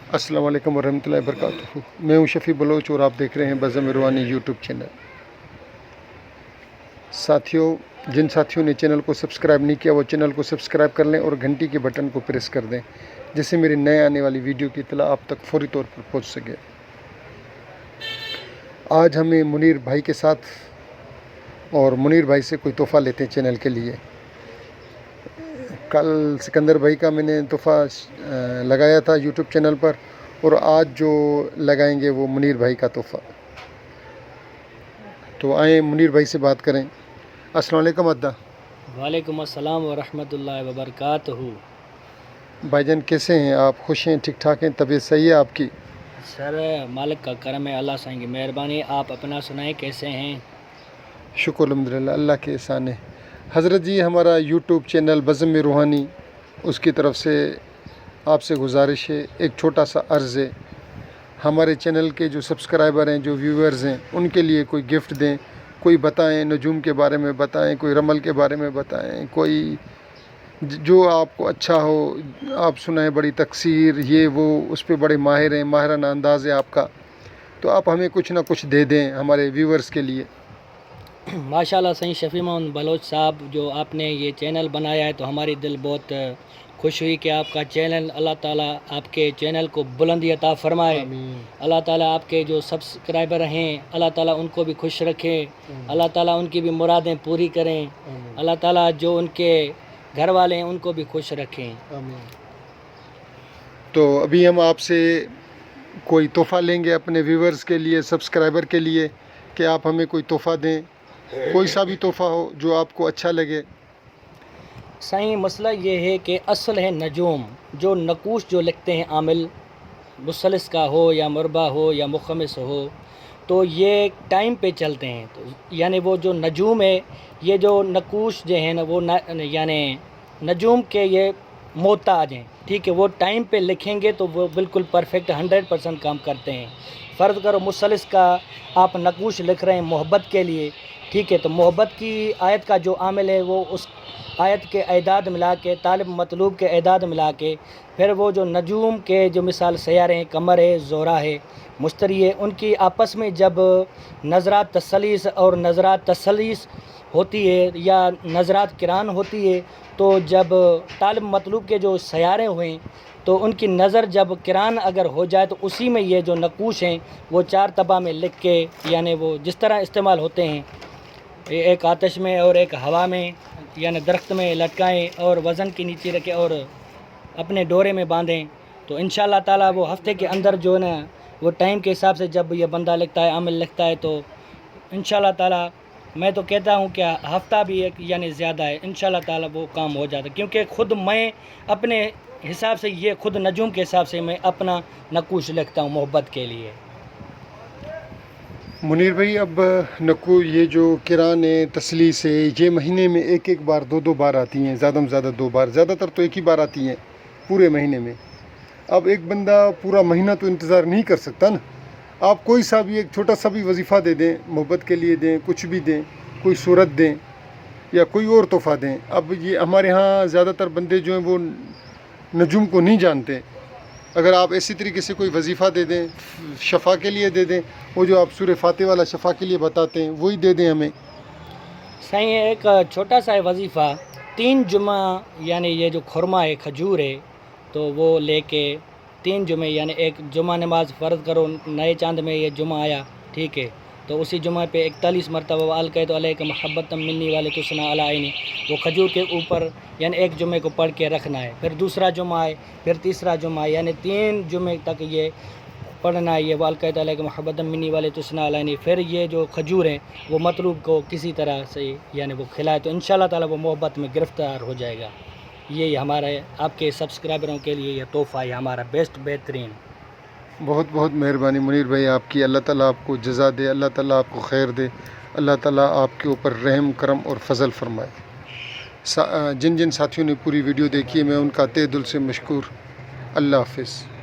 अस्सलाम वालेकुम वरहमतुल्लाहि वबरकातुहू। मैं हूं शफ़ी बलोच और आप देख रहे हैं बज़म रूहानी यूट्यूब चैनल। साथियों, जिन साथियों ने चैनल को सब्सक्राइब नहीं किया वो चैनल को सब्सक्राइब कर लें और घंटी के बटन को प्रेस कर दें, जिससे मेरी नए आने वाली वीडियो की इत्तला आप तक फौरी तौर पर पहुंच सके। आज हमें मुनीर भाई के साथ और मुनीर भाई से कोई तोहफ़ा लेते हैं चैनल के लिए। कल सिकंदर भाई का मैंने तोहफ़ा लगाया था यूट्यूब चैनल पर, और आज जो लगाएंगे वो मुनीर भाई का तोहफ़ा। तो आए मुनीर भाई से बात करें। अस्सलाम वालेकुम अद्दा। वालेकुम अस्सलाम व रहमतुल्लाहि व बरकातहू। भाईजान कैसे हैं आप? खुश हैं? ठीक ठाक हैं? तबीयत सही है आपकी? सर मालिक का करम है, अल्लाह साईं की मेहरबानी। आप अपना सुनाएं, कैसे हैं? शुक्र अल्हम्दुलिल्लाह, अल्लाह के एहसान है। हज़रत जी, हमारा यूट्यूब चैनल बज़म रूहानी, उसकी तरफ से आपसे गुजारिश है, एक छोटा सा अर्ज़ है। हमारे चैनल के जो सब्सक्राइबर हैं, जो व्यूअर्स हैं, उनके लिए कोई गिफ्ट दें, कोई बताएं, नजूम के बारे में बताएं, कोई रमल के बारे में बताएं, कोई जो आपको अच्छा हो आप सुनाएं। बड़ी तकसीर ये वो, उस पर बड़े माहिर हैं, माहिराना अंदाज़ है आपका, तो आप हमें कुछ ना कुछ दे दें हमारे व्यूअर्स के लिए। माशाल्लाह सईं शफ़ी मोहम्मद बलोच साहब, जो आपने ये चैनल बनाया है तो हमारी दिल बहुत खुश हुई कि आपका चैनल, अल्लाह ताला आपके चैनल को बुलंदी अता फरमाए। अल्लाह ताला आपके जो सब्सक्राइबर हैं, अल्लाह ताला उनको भी खुश रखें, अल्लाह ताला उनकी भी मुरादें पूरी करें, अल्लाह ताला जो उनके घर वाले हैं उनको भी खुश रखें। तो अभी हम आपसे कोई तोहफ़ा लेंगे अपने व्यूअर्स के लिए, सब्सक्राइबर के लिए, कि आप हमें कोई तोहफ़ा दें, कोई सा भी तोहफ़ा हो जो आपको अच्छा लगे। सही मसला ये है कि असल है नजूम, जो नकूश जो लिखते हैं आमिल, मुसलस का हो या मुरबा हो या मुखमिस हो, तो ये टाइम पे चलते हैं। तो यानी वो जो नजूम है, ये जो नकूश जो है ना, वो यानी नजूम के ये मोहताज हैं, ठीक है। वो टाइम पे लिखेंगे तो वो बिल्कुल परफेक्ट 100% काम करते हैं। फ़र्ज़ करो मुसलस का आप नकूश लिख रहे हैं मोहब्बत के लिए, ठीक है, तो मोहब्बत की आयत का जो आमिल है वो उस आयत के एदाद मिला के, तालिब मतलूब के एदाद मिला के, फिर वो जो नजूम के जो मिसाल सयारे हैं, कमर है, ज़ोरा है, मुश्तरी है, उनकी आपस में जब नज़रात तसलीस और नज़रात तसलीस होती है या नज़रात किरान होती है, तो जब तालिब मतलूब के जो सयारे हुए तो उनकी नज़र जब किरान अगर हो जाए तो उसी में ये जो नकूश हैं वो 4 तबा में लिख के, यानी वो जिस तरह इस्तेमाल होते हैं, एक आतिश में और एक हवा में, यानी दरख्त में लटकाएं और वज़न के नीचे रखें और अपने डोरे में बांधें। तो इंशाअल्लाह ताला वो हफ़्ते के अंदर जो है ना, वो टाइम के हिसाब से जब ये बंदा लिखता है, आमिल लिखता है, तो इंशाअल्लाह ताला मैं तो कहता हूँ कि हफ़्ता भी एक यानी ज़्यादा है, इंशाअल्लाह ताला वो काम हो जाता है। क्योंकि ख़ुद मैं अपने हिसाब से, ये ख़ुद नजूम के हिसाब से मैं अपना नकूश लिखता हूँ मोहब्बत के लिए। मुनीर भाई, अब नकू ये जो किरान है, तसलीस है, ये महीने में एक बार, दो बार आती हैं, ज़्यादा में ज़्यादा 2 बार, ज़्यादातर तो एक ही बार आती हैं पूरे महीने में। अब एक बंदा पूरा महीना तो इंतज़ार नहीं कर सकता ना। आप कोई सा भी एक छोटा सा भी वजीफ़ा दे दें, मोहब्बत के लिए दें, कुछ भी दें, कोई सूरत दें या कोई और तोहफ़ा दें। अब ये हमारे यहाँ ज़्यादातर बंदे जो हैं वो नजूम को नहीं जानते। अगर आप इसी तरीके से कोई वजीफ़ा दे दें, शफ़ा के लिए दे दें, वो जो आप सूरह फातिहा वाला शफ़ा के लिए बताते हैं वही दे दें हमें। सही है, एक छोटा सा वजीफ़ा 3 जुमा, यानी ये जो खुरमा है, खजूर है, तो वो लेके 3 जुमे, यानी एक जुमा नमाज फ़र्ज़ करो नए चांद में ये जुमा आया, ठीक है, तो उसी जुमा पे 41 मरतबा अलकैतु अलैका महब्बतम मिन्नी वाले तुसना अला ऐनी, वो खजूर के ऊपर यानी एक जुमे को पढ़ के रखना है। फिर दूसरा जुमा आए, फिर तीसरा जुमा आए, यानी 3 जुमे तक ये पढ़ना है, ये अलकैतु अलैका महब्बतम मिन्नी वाले तुसना अला ऐनी। फिर ये जो खजूर है वो मतलूब को किसी तरह से यानी वो खिलाए, तो इंशाअल्लाह ताला वो मोहब्बत में गिरफ़्तार हो जाएगा। ये हमारे आपके सब्सक्राइबरों के लिए ये तोहफ़ा है हमारा बेस्ट, बेहतरीन। बहुत बहुत मेहरबानी मुनीर भाई आपकी। अल्लाह ताला आपको जज़ा दे, अल्लाह ताला आपको खैर दे, अल्लाह ताला आपके ऊपर रहम करम और फजल फरमाए। जिन जिन साथियों ने पूरी वीडियो देखी है मैं उनका तहे दिल से मशकूर। अल्लाह हाफ़िज़।